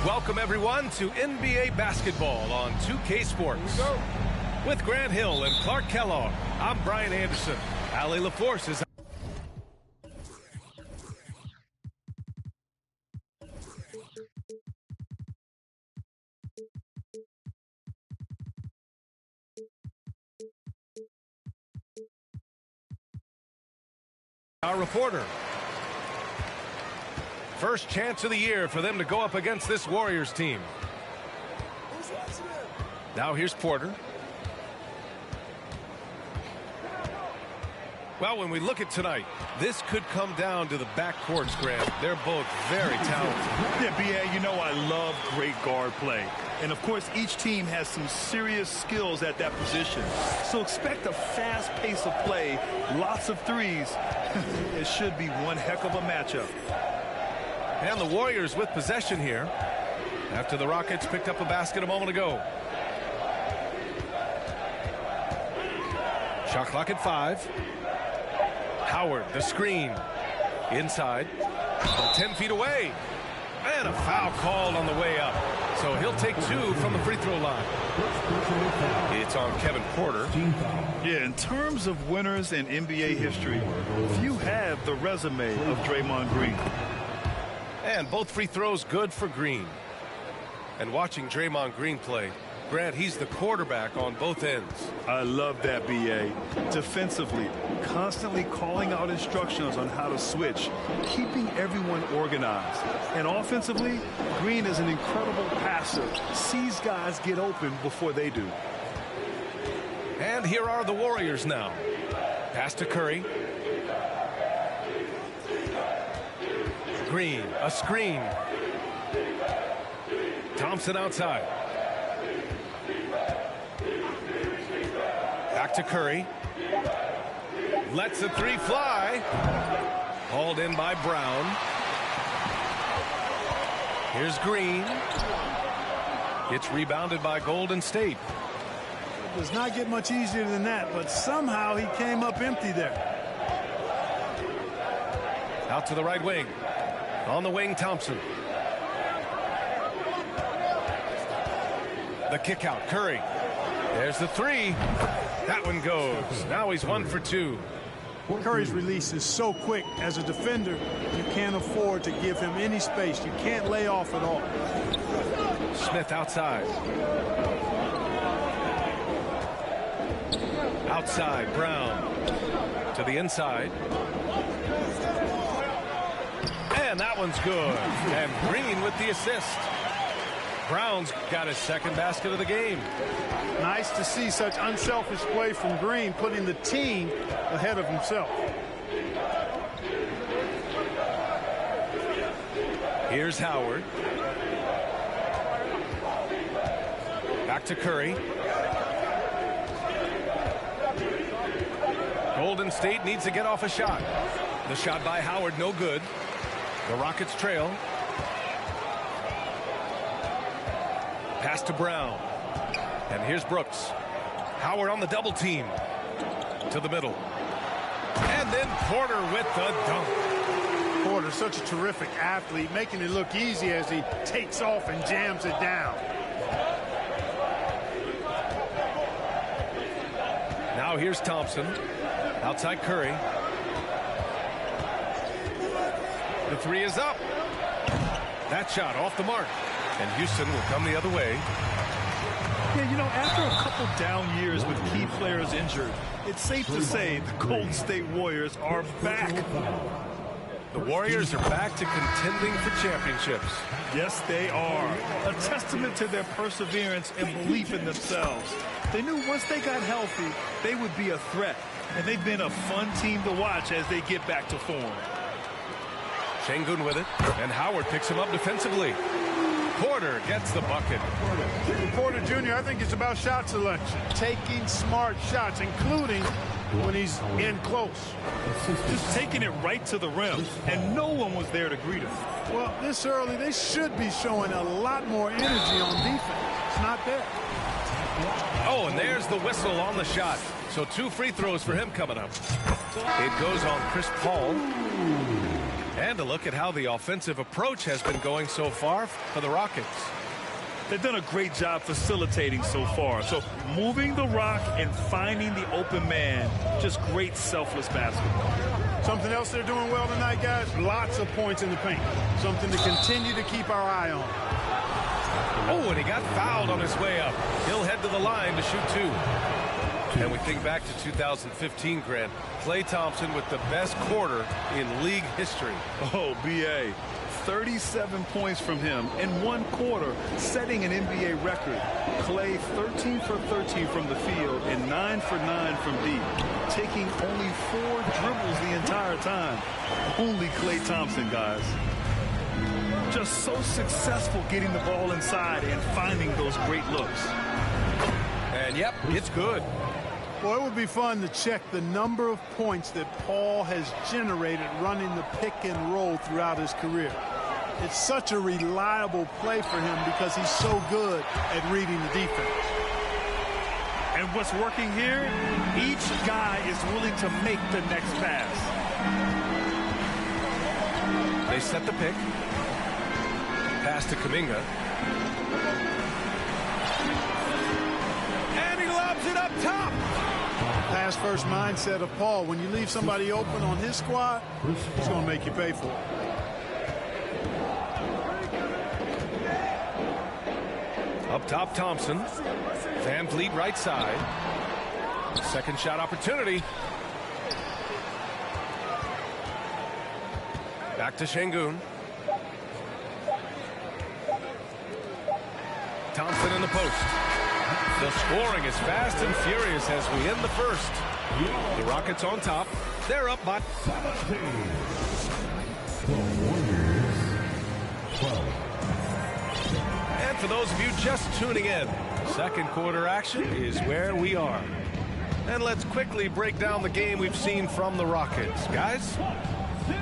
Welcome, everyone, to NBA basketball on 2K Sports. With Grant Hill and Clark Kellogg, I'm Brian Anderson. Allie LaForce is our reporter. First chance of the year for them to go up against this Warriors team. Now here's Porter. Well, when we look at tonight, this could come down to the backcourts, Grant. They're both very talented. Yeah, B.A., you know I love great guard play. And, of course, each team has some serious skills at that position. So expect a fast pace of play, lots of threes. It should be one heck of a matchup. And the Warriors with possession here after the Rockets picked up a basket a moment ago. Shot clock at 5. Howard, the screen. Inside. 10 feet away. And a foul called on the way up. So he'll take 2 from the free throw line. It's on Kevin Porter. Yeah, in terms of winners in NBA history, few have the resume of Draymond Green. And both free throws good for Green. And watching Draymond Green play, Grant, he's the quarterback on both ends. I love that, B.A. Defensively, constantly calling out instructions on how to switch, keeping everyone organized. And offensively, Green is an incredible passer, sees guys get open before they do. And here are the Warriors now. Pass to Curry. Green, a screen. Thompson outside. Back to Curry. Lets the 3 fly. Hauled in by Brown. Here's Green. It's rebounded by Golden State. It does not get much easier than that, but somehow he came up empty there. Out to the right wing. On the wing, Thompson. The kick out, Curry. There's the 3. That one goes. Now he's 1 for 2. Curry's release is so quick. As a defender, you can't afford to give him any space. You can't lay off at all. Smith outside. Outside, Brown. To the inside. And that one's good. And Green with the assist. Brown's got his second basket of the game. Nice to see such unselfish play from Green, putting the team ahead of himself. Here's Howard. Back to Curry. Golden State needs to get off a shot. The shot by Howard, no good. The Rockets trail. Pass to Brown. And here's Brooks. Howard on the double team. To the middle. And then Porter with the dunk. Porter, such a terrific athlete, making it look easy as he takes off and jams it down. Now here's Thompson. Outside Curry. The three is up. That shot off the mark. And Houston will come the other way. Yeah, you know, after a couple down years with key players injured, it's safe to say the Golden State Warriors are back. The Warriors are back to contending for championships. Yes, they are. A testament to their perseverance and belief in themselves. They knew once they got healthy, they would be a threat. And they've been a fun team to watch as they get back to form. Şengün with it. And Howard picks him up defensively. Porter gets the bucket. Porter Jr., I think it's about shot selection. Taking smart shots, including when he's in close. Just taking it right to the rim, and no one was there to greet him. Well, this early, they should be showing a lot more energy on defense. It's not there. Oh, and there's the whistle on the shot. So 2 free throws for him coming up. It goes on Chris Paul. And a look at how the offensive approach has been going so far for the Rockets. They've done a great job facilitating so far. So moving the rock and finding the open man, just great selfless basketball. Something else they're doing well tonight, guys, lots of points in the paint. Something to continue to keep our eye on. Oh, and he got fouled on his way up. He'll head to the line to shoot 2. And we think back to 2015, Grant. Klay Thompson with the best quarter in league history. Oh, B.A. 37 points from him in 1 quarter, setting an NBA record. Klay 13 for 13 from the field and 9 for 9 from deep, taking only 4 dribbles the entire time. Only Klay Thompson, guys. Just so successful getting the ball inside and finding those great looks. And yep, it's good. Well, it would be fun to check the number of points that Paul has generated running the pick and roll throughout his career. It's such a reliable play for him because he's so good at reading the defense. And what's working here, each guy is willing to make the next pass. They set the pick. Pass to Kuminga. And he lobs it up top. Pass first mindset of Paul. When you leave somebody open on his squad, he's going to make you pay for it. Up top, Thompson. Van Vliet right side. Second shot opportunity. Back to Şengün. Thompson in the post. The scoring is fast and furious as we end the first. The Rockets on top. They're up by 17. And for those of you just tuning in, second quarter action is where we are. And let's quickly break down the game we've seen from the Rockets. Guys?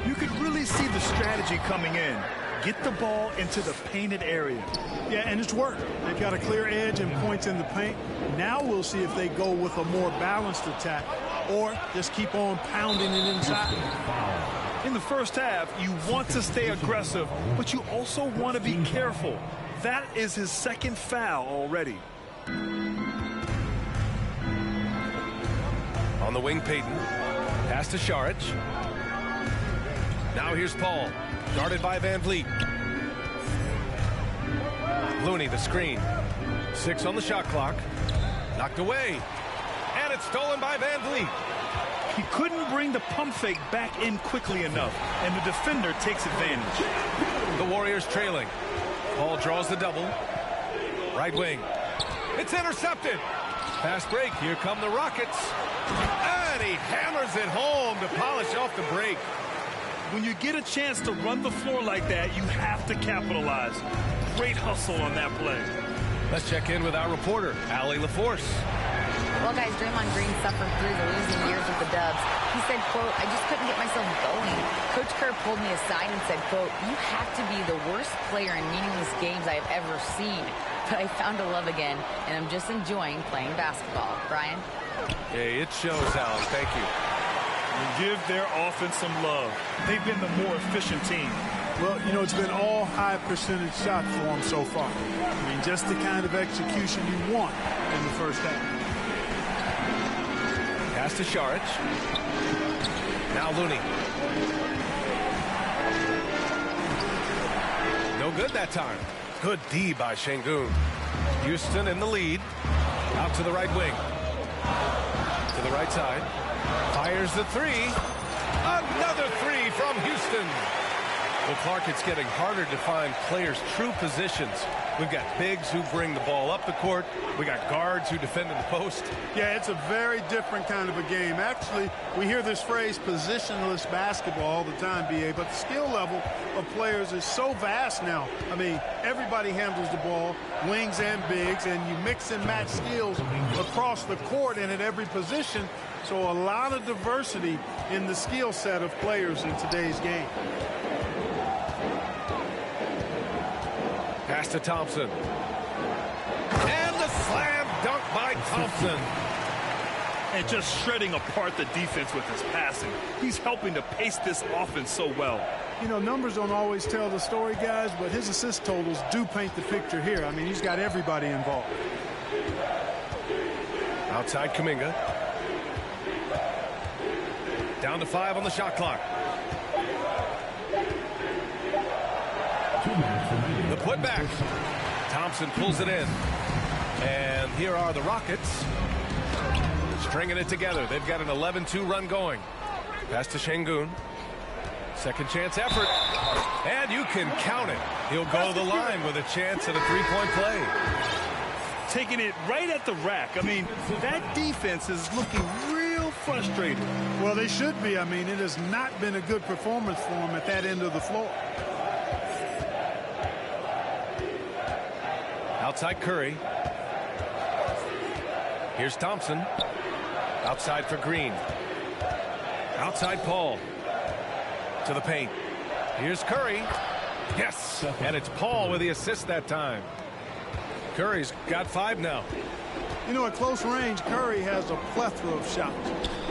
You could really see the strategy coming in. Get the ball into the painted area. Yeah, and it's worked. They've got a clear edge and points in the paint. Now we'll see if they go with a more balanced attack or just keep on pounding it inside. In the first half, you want to stay aggressive, but you also want to be careful. That is his second foul already. On the wing, Payton. Pass to Šarić. Now here's Paul. Guarded by Van Vliet. Looney, the screen. 6 on the shot clock. Knocked away. And it's stolen by Van Vliet. He couldn't bring the pump fake back in quickly enough, and the defender takes advantage. The Warriors trailing. Paul draws the double. Right wing. It's intercepted. Fast break. Here come the Rockets. And he hammers it home to polish off the break. When you get a chance to run the floor like that, you have to capitalize. Great hustle on that play. Let's check in with our reporter, Allie LaForce. Well, guys, Draymond Green suffered through the losing years with the Dubs. He said, quote, "I just couldn't get myself going." Coach Kerr pulled me aside and said, quote, "You have to be the worst player in meaningless games I have ever seen. But I found a love again, and I'm just enjoying playing basketball." Brian? Hey, it shows, Allie. Thank you. Give their offense some love. They've been the more efficient team. Well, you know, it's been all high percentage shots for them so far. I mean, just the kind of execution you want in the first half. Pass to Šarić. Now Looney. No good that time. Good D by Şengün. Houston in the lead. Out to the right wing. To the right side. Fires the three. Another three from Houston. Well, Clark, it's getting harder to find players' true positions. We've got bigs who bring the ball up the court. We got guards who defend in the post. Yeah, it's a very different kind of a game. Actually, we hear this phrase positionless basketball all the time, B.A., but the skill level of players is so vast now. I mean, everybody handles the ball, wings and bigs, and you mix and match skills across the court and at every position. So a lot of diversity in the skill set of players in today's game. Pass to Thompson. And the slam dunk by Thompson. And just shredding apart the defense with his passing. He's helping to pace this offense so well. You know, numbers don't always tell the story, guys, but his assist totals do paint the picture here. I mean, he's got everybody involved. Outside Kuminga. Down to 5 on the shot clock. The putback. Thompson pulls it in. And here are the Rockets stringing it together. They've got an 11-2 run going. Pass to Şengün. Second chance effort. And you can count it. He'll go to the line with a chance at a three-point play. Taking it right at the rack. I mean, that defense is looking real frustrated. Well, they should be. I mean, it has not been a good performance for them at that end of the floor. Outside Curry. Here's Thompson. Outside for Green. Outside Paul. To the paint. Here's Curry. Yes! And it's Paul with the assist that time. Curry's got 5 now. You know, at close range, Curry has a plethora of shots.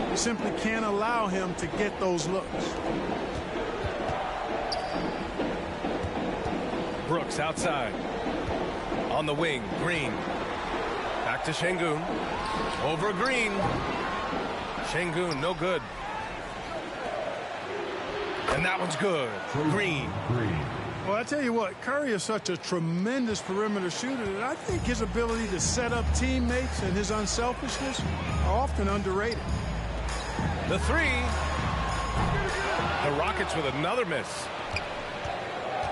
You simply can't allow him to get those looks. Brooks outside. On the wing, Green. Back to Şengün. Over Green. Şengün, no good. And that one's good. Green. Well, I tell you what, Curry is such a tremendous perimeter shooter that I think his ability to set up teammates and his unselfishness are often underrated. The three. The Rockets with another miss.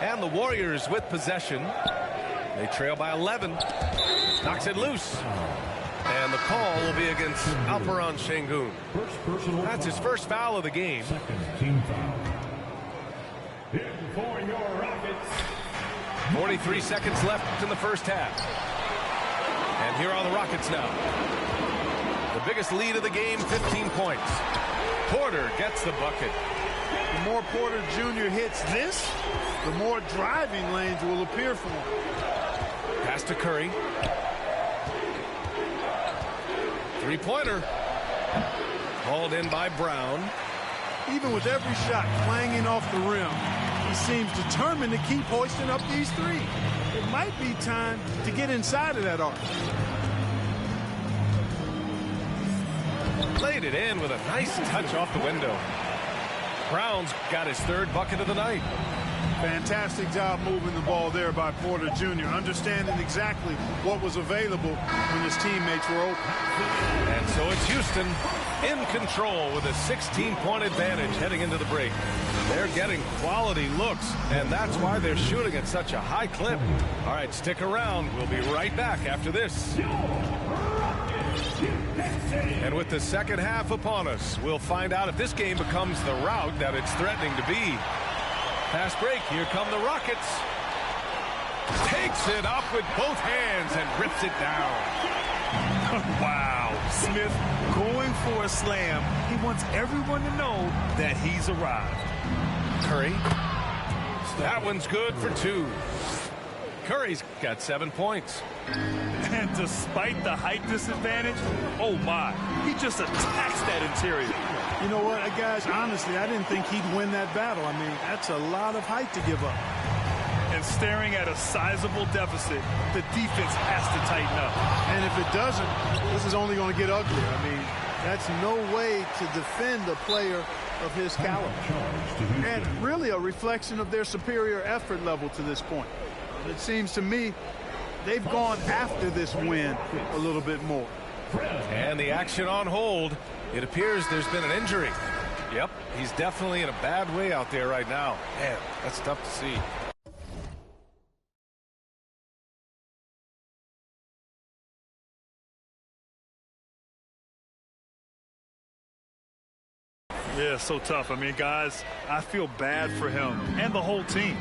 And the Warriors with possession. They trail by 11. Knocks it loose. And the call will be against Alperen Şengün. That's his first foul of the game. Team foul. For your Rockets. 43 seconds left in the first half. And here are the Rockets now. The biggest lead of the game, 15 points. Porter gets the bucket. The more Porter Jr. hits this, the more driving lanes will appear for him. Pass to Curry. Three-pointer. Hauled in by Brown. Even with every shot clanging off the rim, he seems determined to keep hoisting up these threes. It might be time to get inside of that arc. Laid it in with a nice touch off the window. Brown's got his 3rd bucket of the night. Fantastic job moving the ball there by Porter Jr., understanding exactly what was available when his teammates were open. And so it's Houston in control with a 16-point advantage heading into the break. They're getting quality looks, and that's why they're shooting at such a high clip. All right, stick around. We'll be right back after this. And with the second half upon us, we'll find out if this game becomes the rout that it's threatening to be. Fast break. Here come the Rockets. Takes it up with both hands and rips it down. Wow. Smith going for a slam. He wants everyone to know that he's arrived. Curry. That one's good for 2. Curry's got 7 points. And despite the height disadvantage, oh my, he just attacks that interior. You know what, guys, honestly, I didn't think he'd win that battle. I mean, that's a lot of height to give up. And staring at a sizable deficit, the defense has to tighten up. And if it doesn't, this is only going to get uglier. I mean, that's no way to defend a player of his caliber. And really a reflection of their superior effort level to this point. It seems to me they've gone after this win a little bit more. And the action on hold. It appears there's been an injury. Yep, he's definitely in a bad way out there right now. Man, that's tough to see. Yeah, so tough. I mean, guys, I feel bad for him and the whole team.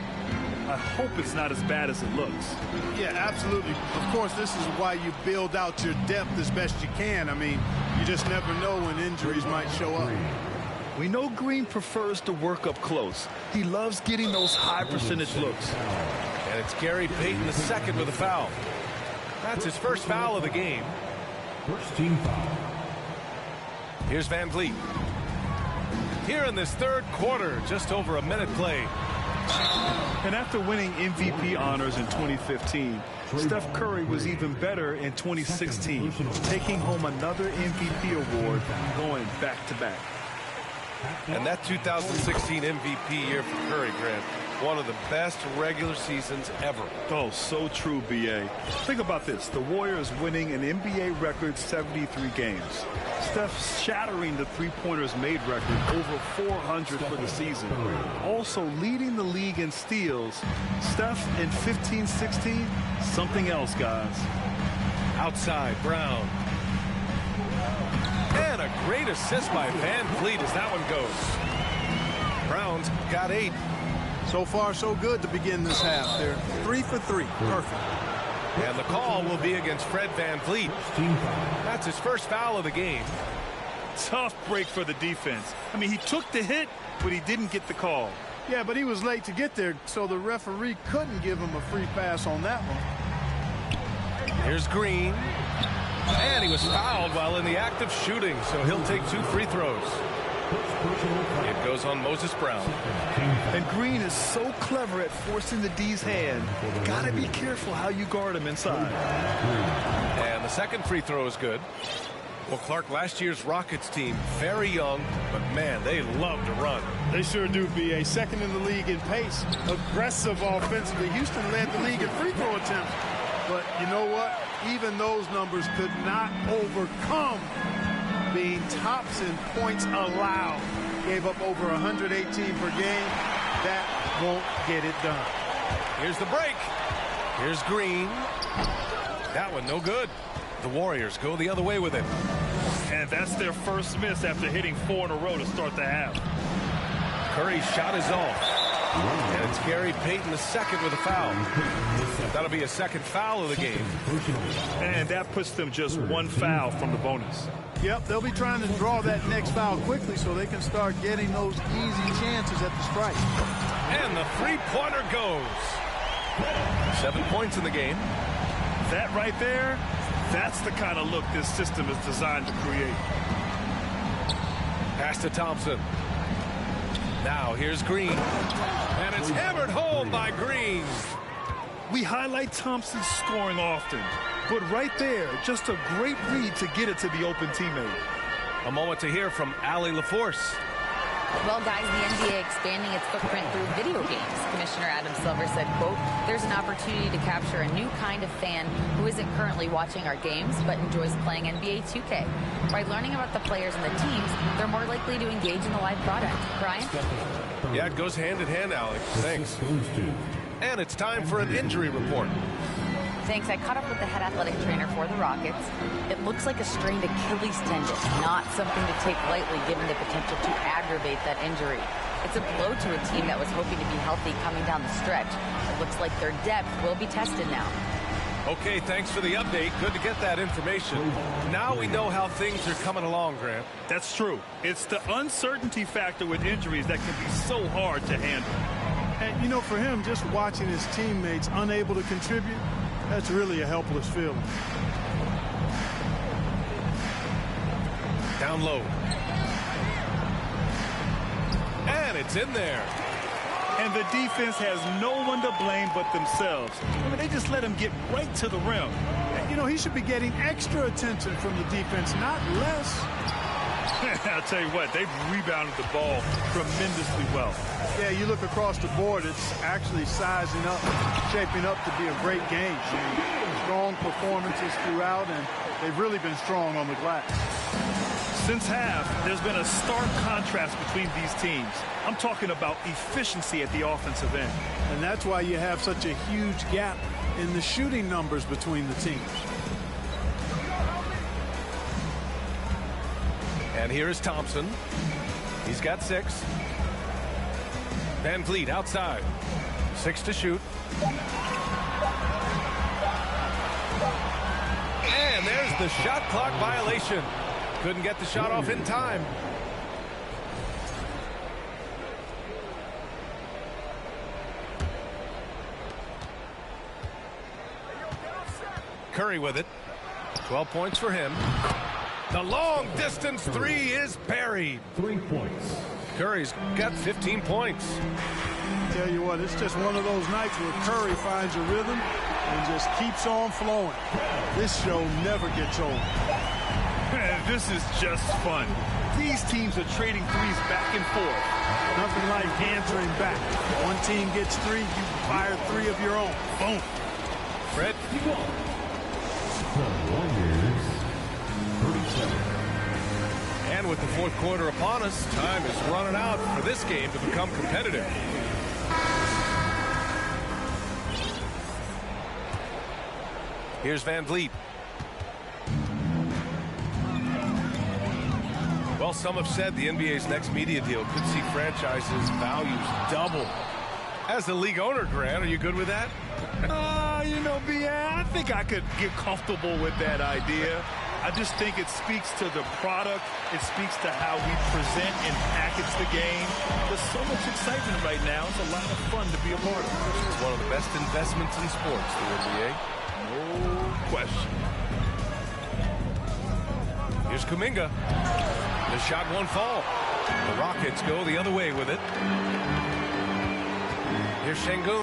I hope it's not as bad as it looks. Yeah, absolutely. Of course, this is why you build out your depth as best you can. I mean, you just never know when injuries might show up. We know Green prefers to work up close. He loves getting those high percentage looks. And it's Gary Payton II with a foul. That's his first foul of the game. First team foul. Here's Van Vliet. Here in this third quarter, just over a minute played. And after winning MVP honors in 2015, Steph Curry was even better in 2016, taking home another MVP award, going back-to-back. And that 2016 MVP year for Curry, Grant, one of the best regular seasons ever. Oh, so true, B.A. Think about this. The Warriors winning an NBA record 73 games. Steph shattering the three-pointers made record, over 400 for the season. Also leading the league in steals. Steph in 15-16, something else, guys. Outside, Brown. And a great assist by Van Vliet as that one goes. Brown's got 8. So far, so good to begin this half. They're 3 for 3. Perfect. And the call will be against Fred Van Vliet. That's his first foul of the game. Tough break for the defense. I mean, he took the hit, but he didn't get the call. Yeah, but he was late to get there, so the referee couldn't give him a free pass on that one. Here's Green. And he was fouled while in the act of shooting, so he'll take 2 free throws. It goes on Moses Brown. And Green is so clever at forcing the D's hand. Gotta be careful how you guard him inside. And the second free throw is good. Well, Clark, last year's Rockets team, very young, but man, they love to run. They sure do, B.A. Second in the league in pace. Aggressive offensively. Houston led the league in free throw attempts. But you know what? Even those numbers could not overcome being tops in points allowed. Gave up over 118 per game. That won't get it done. Here's the break. Here's Green. That one no good. The Warriors go the other way with it. And that's their first miss after hitting 4 in a row to start the half. Curry's shot is off. And it's Gary Payton II with a foul. That'll be a second foul of the game. And that puts them just 1 foul from the bonus. Yep, they'll be trying to draw that next foul quickly so they can start getting those easy chances at the strike. And the three-pointer goes. 7 points in the game. That right there, that's the kind of look this system is designed to create. Pass to Thompson. Now here's Green. And it's hammered home by Green. We highlight Thompson's scoring often, but right there, just a great read to get it to the open teammate. A moment to hear from Allie LaForce. Well, guys, the NBA expanding its footprint through video games. Commissioner Adam Silver said, quote, there's an opportunity to capture a new kind of fan who isn't currently watching our games but enjoys playing NBA 2K. By learning about the players and the teams, they're more likely to engage in the live product. Brian? Yeah, it goes hand in hand, Alex. Thanks. And it's time for an injury report. Thanks. I caught up with the head athletic trainer for the Rockets. It looks like a strained Achilles tendon, not something to take lightly given the potential to aggravate that injury. It's a blow to a team that was hoping to be healthy coming down the stretch. It looks like their depth will be tested now. Okay, thanks for the update. Good to get that information. Now we know how things are coming along, Grant. That's true. It's the uncertainty factor with injuries that can be so hard to handle. And, you know, for him, just watching his teammates unable to contribute, that's really a helpless feeling. Down low. And it's in there. And the defense has no one to blame but themselves. I mean, they just let him get right to the rim. And, you know, he should be getting extra attention from the defense, not less. I'll tell you what, they've rebounded the ball tremendously well. Yeah, you look across the board, it's actually sizing up, shaping up to be a great game. Strong performances throughout, and they've really been strong on the glass. Since half, there's been a stark contrast between these teams. I'm talking about efficiency at the offensive end. And that's why you have such a huge gap in the shooting numbers between the teams. And here is Thompson. He's got 6. Van Vliet outside. 6 to shoot. And there's the shot clock violation. Couldn't get the shot off in time. Curry with it. 12 points for him. The long distance 3 is buried. 3 points. Curry's got 15 points. Tell you what, it's just one of those nights where Curry finds a rhythm and just keeps on flowing. This show never gets old. This is just fun. These teams are trading threes back and forth. Nothing like answering back. One team gets 3, you fire 3 of your own. Boom. Fred. The Warriors, 37. And with the fourth quarter upon us, time is running out for this game to become competitive. Here's Van Vliet. Well, some have said the NBA's next media deal could see franchises' values double. As the league owner, Grant, are you good with that? You know, I think I could get comfortable with that idea. I just think it speaks to the product. It speaks to how we present and package the game. There's so much excitement right now. It's a lot of fun to be a part of. It's one of the best investments in sports, the NBA. No question. Here's Kuminga. The shot won't fall. The Rockets go the other way with it. Here's Şengün.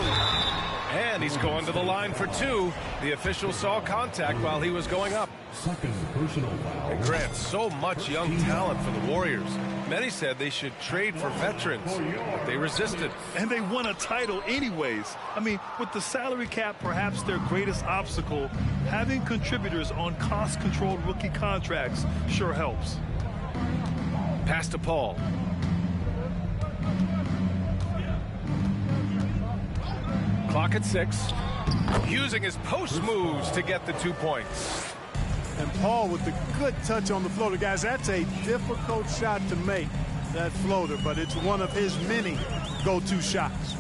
And he's going to the line for 2. The official saw contact while he was going up. Second personal foul. And Grant, so much young talent for the Warriors. Many said they should trade for veterans, but they resisted. And they won a title anyways. I mean, with the salary cap perhaps their greatest obstacle, having contributors on cost-controlled rookie contracts sure helps. Pass to Paul. Clock at 6. Using his post moves to get the 2 points. And Paul with the good touch on the floater. Guys, that's a difficult shot to make, that floater, but it's one of his many go-to shots.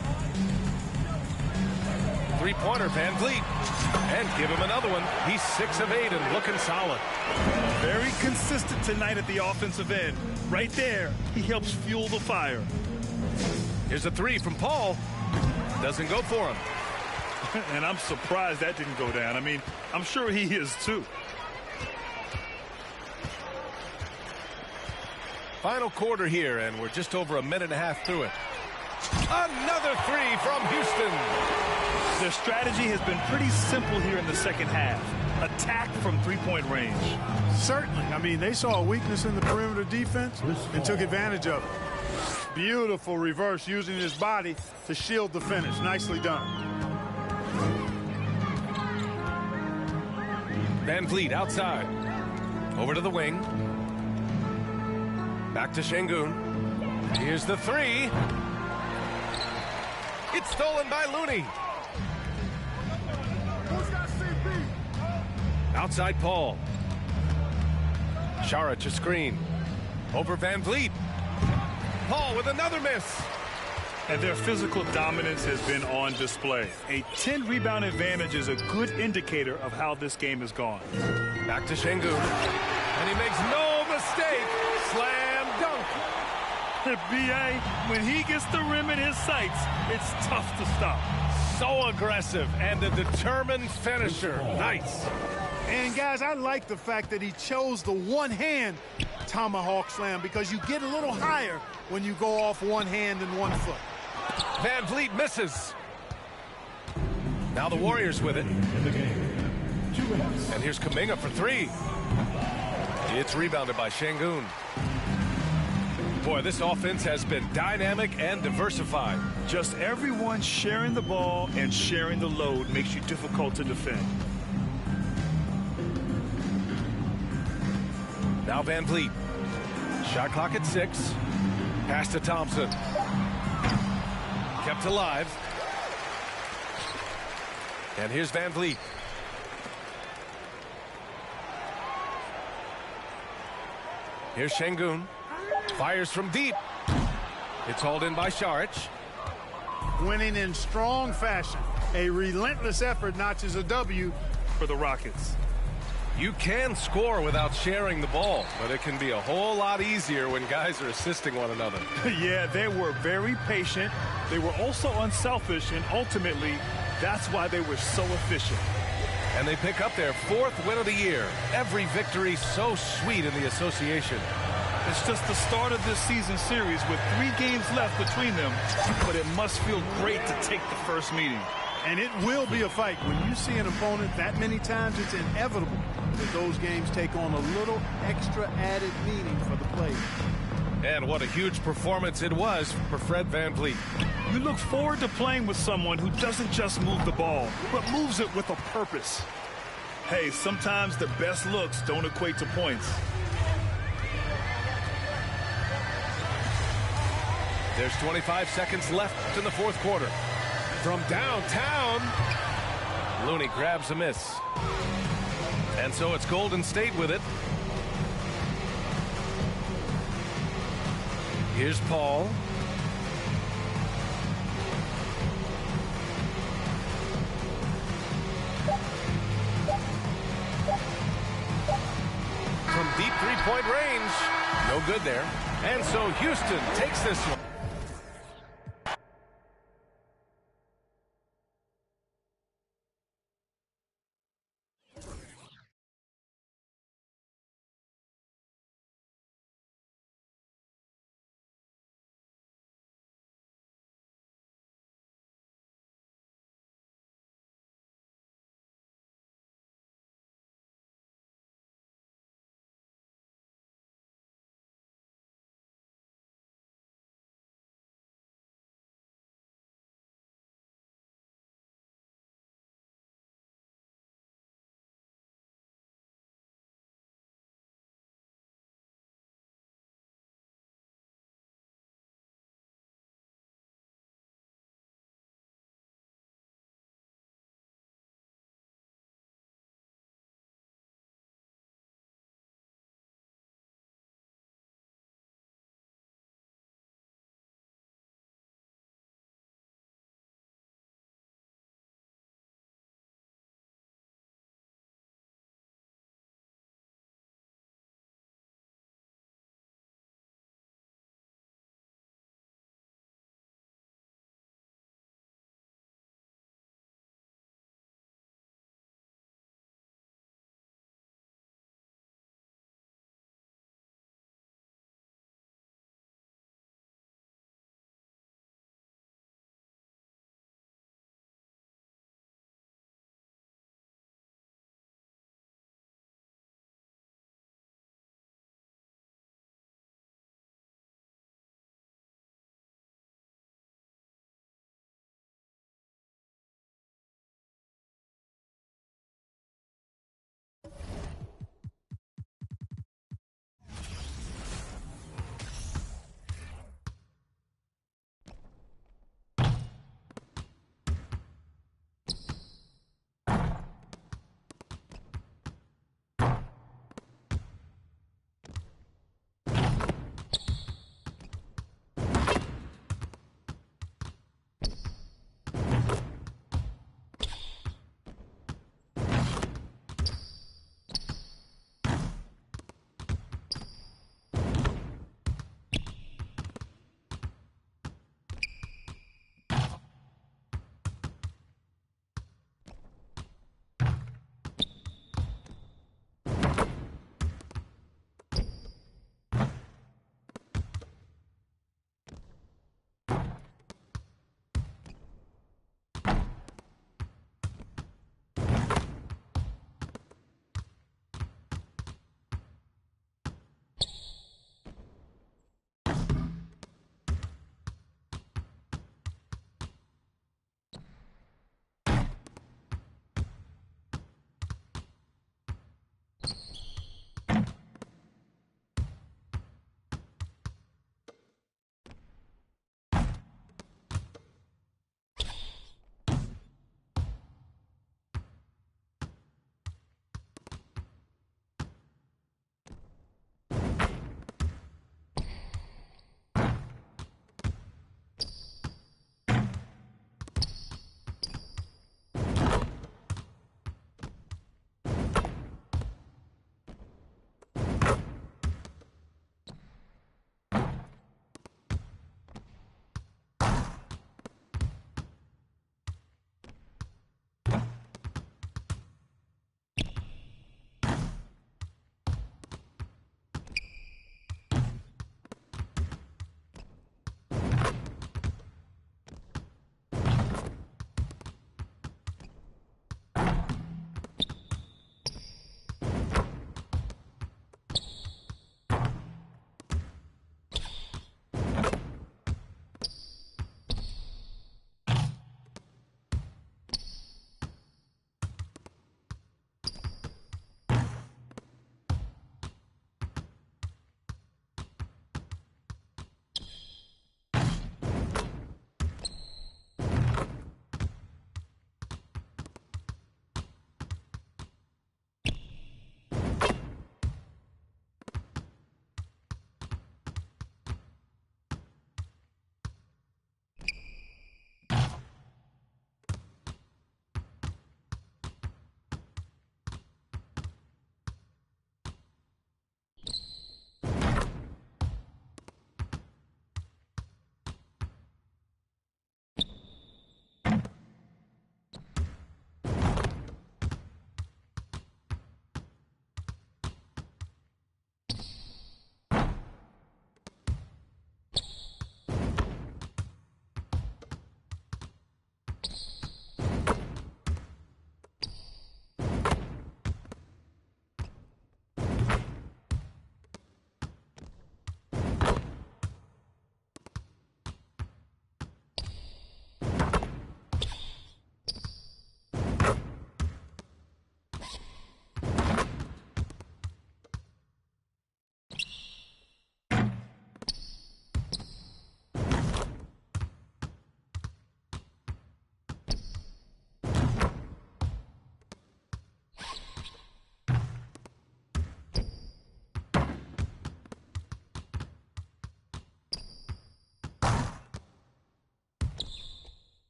3-pointer, Van Vliet. And give him another one. He's 6 of 8 and looking solid. Very consistent tonight at the offensive end. Right there, he helps fuel the fire. Here's a 3 from Paul. Doesn't go for him. And I'm surprised that didn't go down. I mean, I'm sure he is too. Final quarter here, and we're just over a minute and a half through it. Another 3 from Houston. Their strategy has been pretty simple here in the second half. Attack from three-point range. Certainly. I mean, they saw a weakness in the perimeter defense and took advantage of it. Beautiful reverse using his body to shield the finish. Nicely done. Van Vliet outside. Over to the wing. Back to Şengün. Here's the 3. It's stolen by Looney. Outside Paul. Saric a screen. Over Van Vliet. Paul with another miss. And their physical dominance has been on display. A 10-rebound advantage is a good indicator of how this game has gone. Back to Şengün. And he makes no mistake. Slam dunk. B.A., when he gets the rim in his sights, it's tough to stop. So aggressive and a determined finisher. Nice. And, guys, I like the fact that he chose the one-hand tomahawk slam because you get a little higher when you go off one hand and one foot. Van Vliet misses. Now the Warriors with it. In the game, 2 minutes. And here's Kuminga for 3. It's rebounded by Şengün. Boy, this offense has been dynamic and diversified. Just everyone sharing the ball and sharing the load makes you difficult to defend. Now Van Vliet. Shot clock at 6. Pass to Thompson. Kept alive. And here's Van Vliet. Here's Şengün. Fires from deep. It's hauled in by Saric. Winning in strong fashion. A relentless effort notches a W For the Rockets. You can score without sharing the ball, but it can be a whole lot easier when guys are assisting one another. Yeah, they were very patient. They were also unselfish, and ultimately, that's why they were so efficient. And they pick up their 4th win of the year. Every victory so sweet in the association. It's just the start of this season series with 3 games left between them, but it must feel great to take the first meeting. And it will be a fight. When you see an opponent that many times, it's inevitable that those games take on a little extra added meaning for the players. And what a huge performance it was for Fred Van Vliet. You look forward to playing with someone who doesn't just move the ball, but moves it with a purpose. Hey, sometimes the best looks don't equate to points. There's 25 seconds left in the 4th quarter. From downtown, Looney grabs a miss. And so it's Golden State with it. Here's Paul. From deep 3-point range. No good there. And so Houston takes this one.